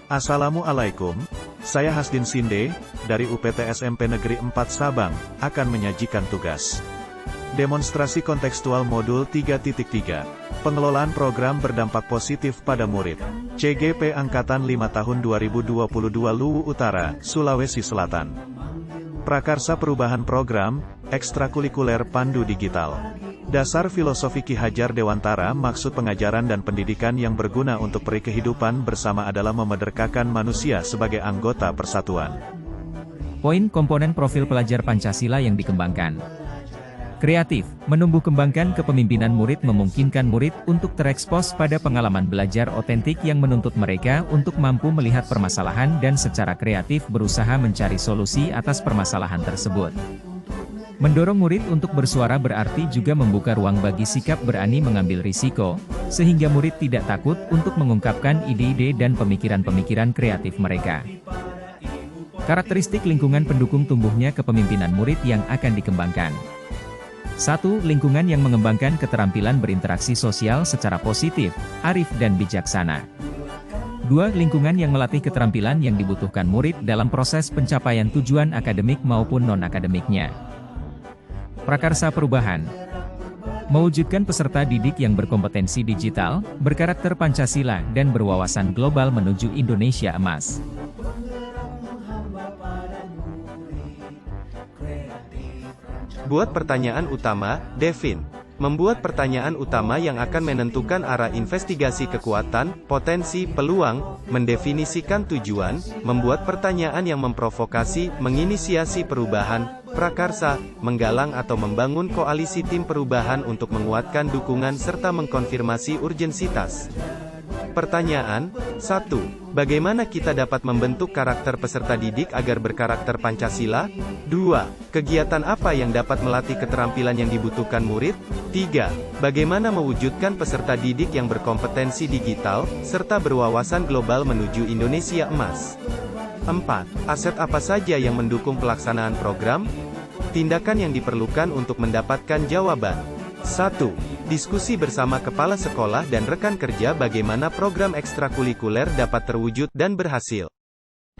Assalamualaikum, saya Hasdin Sinde, dari UPT SMP Negeri 4 Sabang, akan menyajikan tugas demonstrasi kontekstual modul 3.3, pengelolaan program berdampak positif pada murid, CGP Angkatan 5 tahun 2022 Luwu Utara, Sulawesi Selatan. Prakarsa perubahan program, ekstrakurikuler pandu digital. Dasar filosofi Ki Hajar Dewantara. Maksud pengajaran dan pendidikan yang berguna untuk peri kehidupan bersama adalah memerdekakan manusia sebagai anggota persatuan. Poin komponen profil pelajar Pancasila yang dikembangkan. Kreatif, menumbuh kembangkan kepemimpinan murid memungkinkan murid untuk terekspos pada pengalaman belajar otentik yang menuntut mereka untuk mampu melihat permasalahan dan secara kreatif berusaha mencari solusi atas permasalahan tersebut. Mendorong murid untuk bersuara berarti juga membuka ruang bagi sikap berani mengambil risiko, sehingga murid tidak takut untuk mengungkapkan ide-ide dan pemikiran-pemikiran kreatif mereka. Karakteristik lingkungan pendukung tumbuhnya kepemimpinan murid yang akan dikembangkan. 1. Lingkungan yang mengembangkan keterampilan berinteraksi sosial secara positif, arif dan bijaksana. 2. Lingkungan yang melatih keterampilan yang dibutuhkan murid dalam proses pencapaian tujuan akademik maupun non-akademiknya. Prakarsa perubahan. Mewujudkan peserta didik yang berkompetensi digital, berkarakter Pancasila dan berwawasan global menuju Indonesia Emas. Buat pertanyaan utama, Devin. Membuat pertanyaan utama yang akan menentukan arah investigasi kekuatan, potensi, peluang, mendefinisikan tujuan, membuat pertanyaan yang memprovokasi, menginisiasi perubahan, prakarsa, menggalang atau membangun koalisi tim perubahan untuk menguatkan dukungan serta mengkonfirmasi urgensitas. Pertanyaan 1. Bagaimana kita dapat membentuk karakter peserta didik agar berkarakter Pancasila? 2. Kegiatan apa yang dapat melatih keterampilan yang dibutuhkan murid? 3. Bagaimana mewujudkan peserta didik yang berkompetensi digital, serta berwawasan global menuju Indonesia Emas? 4. Aset apa saja yang mendukung pelaksanaan program? Tindakan yang diperlukan untuk mendapatkan jawaban. 1. Diskusi bersama kepala sekolah dan rekan kerja bagaimana program ekstrakurikuler dapat terwujud dan berhasil.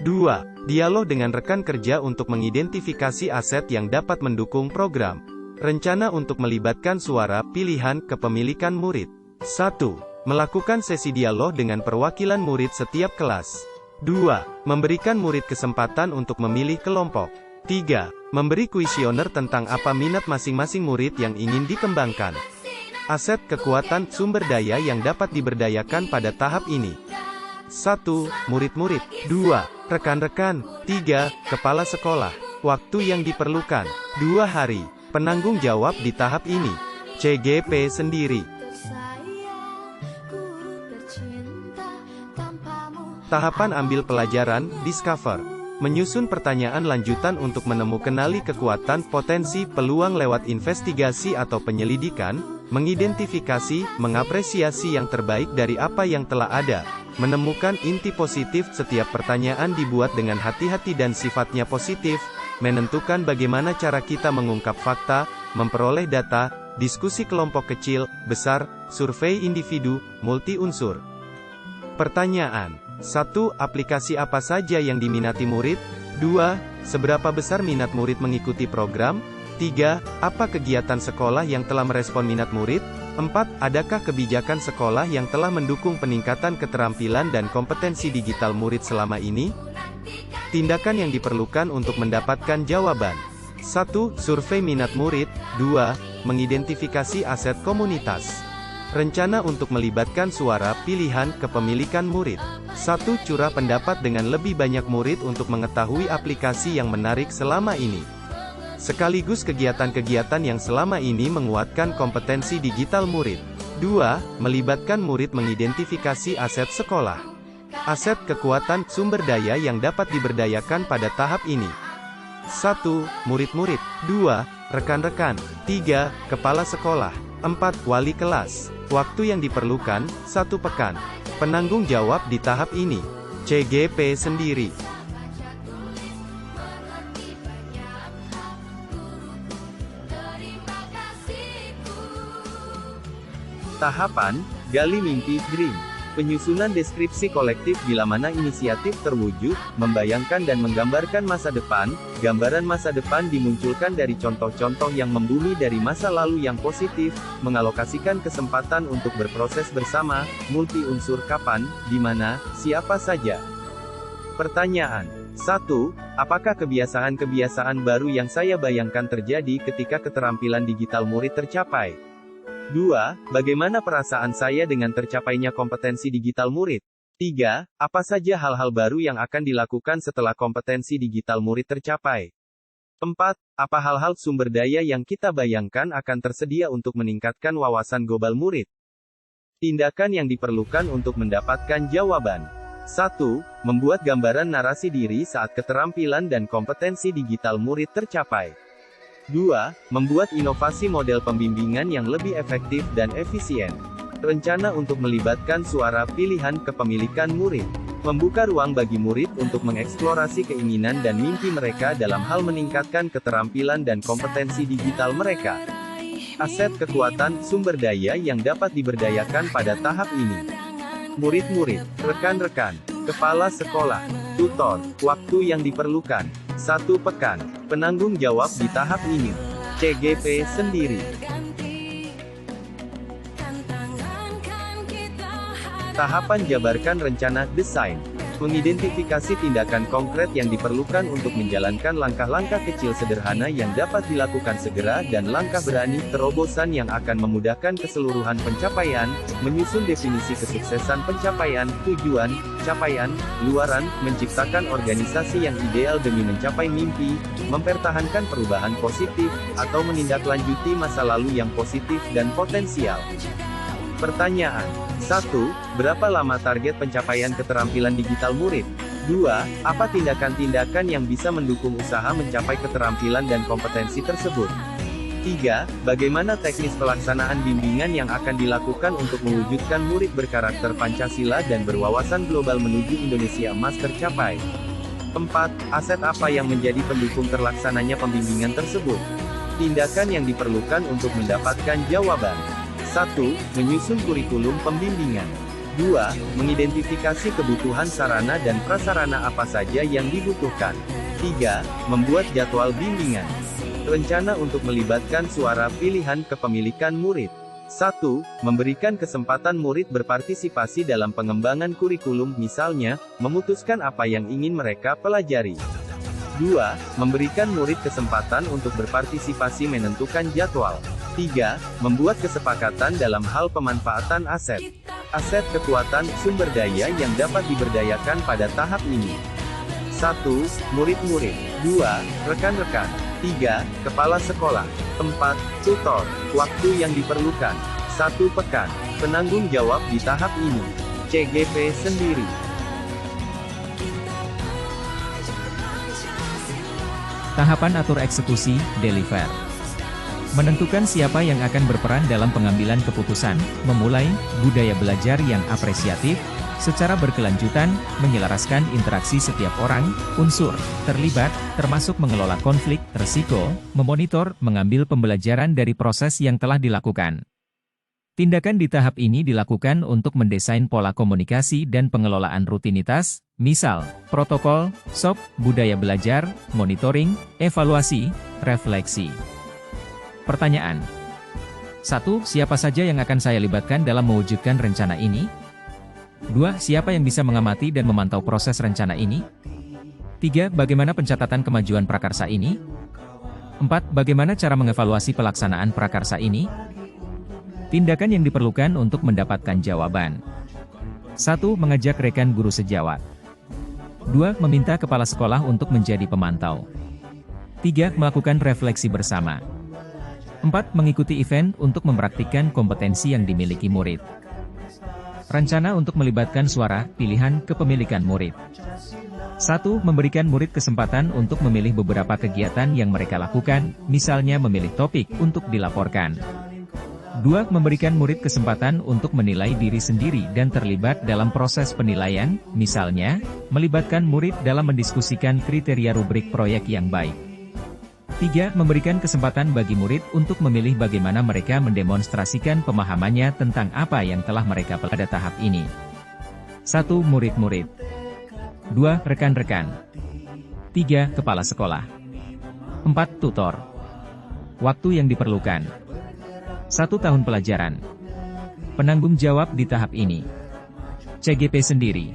2. Dialog dengan rekan kerja untuk mengidentifikasi aset yang dapat mendukung program. Rencana untuk melibatkan suara pilihan kepemilikan murid. 1. Melakukan sesi dialog dengan perwakilan murid setiap kelas. 2. Memberikan murid kesempatan untuk memilih kelompok. 3. Memberi kuesioner tentang apa minat masing-masing murid yang ingin dikembangkan. Aset kekuatan sumber daya yang dapat diberdayakan pada tahap ini. 1. Murid-murid. 2. Rekan-rekan. 3. Kepala sekolah. Waktu yang diperlukan 2 hari. Penanggung jawab di tahap ini CGP sendiri. Tahapan ambil pelajaran, discover. Menyusun pertanyaan lanjutan untuk menemukan kekuatan, potensi, peluang lewat investigasi atau penyelidikan, mengidentifikasi, mengapresiasi yang terbaik dari apa yang telah ada, menemukan inti positif. Setiap pertanyaan dibuat dengan hati-hati dan sifatnya positif, menentukan bagaimana cara kita mengungkap fakta, memperoleh data, diskusi kelompok kecil, besar, survei individu, multi-unsur. Pertanyaan 1. Aplikasi apa saja yang diminati murid? 2. Seberapa besar minat murid mengikuti program? 3. Apa kegiatan sekolah yang telah merespon minat murid? 4. Adakah kebijakan sekolah yang telah mendukung peningkatan keterampilan dan kompetensi digital murid selama ini? Tindakan yang diperlukan untuk mendapatkan jawaban. 1. Survei minat murid. 2. Mengidentifikasi aset komunitas. Rencana untuk melibatkan suara pilihan kepemilikan murid. 1. Curah pendapat dengan lebih banyak murid untuk mengetahui aplikasi yang menarik selama ini. Sekaligus kegiatan-kegiatan yang selama ini menguatkan kompetensi digital murid. 2. Melibatkan murid mengidentifikasi aset sekolah. Aset kekuatan sumber daya yang dapat diberdayakan pada tahap ini. 1. Murid-murid. 2. Rekan-rekan. 3. Kepala sekolah. 4. Wali kelas. Waktu yang diperlukan, 1 pekan. Penanggung jawab di tahap ini CGP sendiri. Tahapan, gali mimpi, dream. Penyusunan deskripsi kolektif bila mana inisiatif terwujud, membayangkan dan menggambarkan masa depan. Gambaran masa depan dimunculkan dari contoh-contoh yang membumi dari masa lalu yang positif, mengalokasikan kesempatan untuk berproses bersama, multi-unsur kapan, di mana, siapa saja. Pertanyaan 1. Apakah kebiasaan-kebiasaan baru yang saya bayangkan terjadi ketika keterampilan digital murid tercapai? 2. Bagaimana perasaan saya dengan tercapainya kompetensi digital murid? 3. Apa saja hal-hal baru yang akan dilakukan setelah kompetensi digital murid tercapai? 4. Apa hal-hal sumber daya yang kita bayangkan akan tersedia untuk meningkatkan wawasan global murid? Tindakan yang diperlukan untuk mendapatkan jawaban. 1. Membuat gambaran narasi diri saat keterampilan dan kompetensi digital murid tercapai. 2. Membuat inovasi model pembimbingan yang lebih efektif dan efisien. Rencana untuk melibatkan suara pilihan kepemilikan murid. Membuka ruang bagi murid untuk mengeksplorasi keinginan dan mimpi mereka dalam hal meningkatkan keterampilan dan kompetensi digital mereka. Aset kekuatan, sumber daya yang dapat diberdayakan pada tahap ini. Murid-murid, rekan-rekan, kepala sekolah, tutor, waktu yang diperlukan. 1 pekan. Penanggung jawab di tahap ini. CGP sendiri. Tahapan jabarkan rencana desain. Mengidentifikasi tindakan konkret yang diperlukan untuk menjalankan langkah-langkah kecil sederhana yang dapat dilakukan segera dan langkah berani terobosan yang akan memudahkan keseluruhan pencapaian, menyusun definisi kesuksesan pencapaian, tujuan, capaian, luaran, menciptakan organisasi yang ideal demi mencapai mimpi, mempertahankan perubahan positif, atau menindaklanjuti masa lalu yang positif dan potensial. Pertanyaan 1. Berapa lama target pencapaian keterampilan digital murid? 2. Apa tindakan-tindakan yang bisa mendukung usaha mencapai keterampilan dan kompetensi tersebut? 3. Bagaimana teknis pelaksanaan bimbingan yang akan dilakukan untuk mewujudkan murid berkarakter Pancasila dan berwawasan global menuju Indonesia Emas tercapai? 4. Aset apa yang menjadi pendukung terlaksananya pembimbingan tersebut? Tindakan yang diperlukan untuk mendapatkan jawaban. 1. Menyusun kurikulum pembimbingan. 2. Mengidentifikasi kebutuhan sarana dan prasarana apa saja yang dibutuhkan. 3. Membuat jadwal bimbingan. Rencana untuk melibatkan suara pilihan kepemilikan murid. 1. Memberikan kesempatan murid berpartisipasi dalam pengembangan kurikulum, misalnya, memutuskan apa yang ingin mereka pelajari. 2. Memberikan murid kesempatan untuk berpartisipasi menentukan jadwal. 3. Membuat kesepakatan dalam hal pemanfaatan aset. Aset kekuatan, sumber daya yang dapat diberdayakan pada tahap ini. 1. Murid-murid. 2. Rekan-rekan. 3. Kepala sekolah. 4. Tutor. Waktu yang diperlukan. 1 pekan. Penanggung jawab di tahap ini. CGP sendiri. Tahapan atur eksekusi, deliver. Menentukan siapa yang akan berperan dalam pengambilan keputusan, memulai budaya belajar yang apresiatif, secara berkelanjutan, menyelaraskan interaksi setiap orang, unsur, terlibat, termasuk mengelola konflik, resiko, memonitor, mengambil pembelajaran dari proses yang telah dilakukan. Tindakan di tahap ini dilakukan untuk mendesain pola komunikasi dan pengelolaan rutinitas, misal, protokol, SOP, budaya belajar, monitoring, evaluasi, refleksi. Pertanyaan 1. Siapa saja yang akan saya libatkan dalam mewujudkan rencana ini? 2. Siapa yang bisa mengamati dan memantau proses rencana ini? 3. Bagaimana pencatatan kemajuan prakarsa ini? 4. Bagaimana cara mengevaluasi pelaksanaan prakarsa ini? Tindakan yang diperlukan untuk mendapatkan jawaban. 1. Mengajak rekan guru sejawat. 2. Meminta kepala sekolah untuk menjadi pemantau. 3. Melakukan refleksi bersama. 4. Mengikuti event untuk mempraktikkan kompetensi yang dimiliki murid. Rencana untuk melibatkan suara pilihan kepemilikan murid. 1. Memberikan murid kesempatan untuk memilih beberapa kegiatan yang mereka lakukan, misalnya memilih topik untuk dilaporkan. 2. Memberikan murid kesempatan untuk menilai diri sendiri dan terlibat dalam proses penilaian, misalnya, melibatkan murid dalam mendiskusikan kriteria rubrik proyek yang baik. 3. Memberikan kesempatan bagi murid untuk memilih bagaimana mereka mendemonstrasikan pemahamannya tentang apa yang telah mereka pelajari pada tahap ini. 1. Murid-murid. 2. Rekan-rekan. 3. Kepala sekolah. 4. Tutor. Waktu yang diperlukan. 1 tahun pelajaran. Penanggung jawab di tahap ini. CGP sendiri.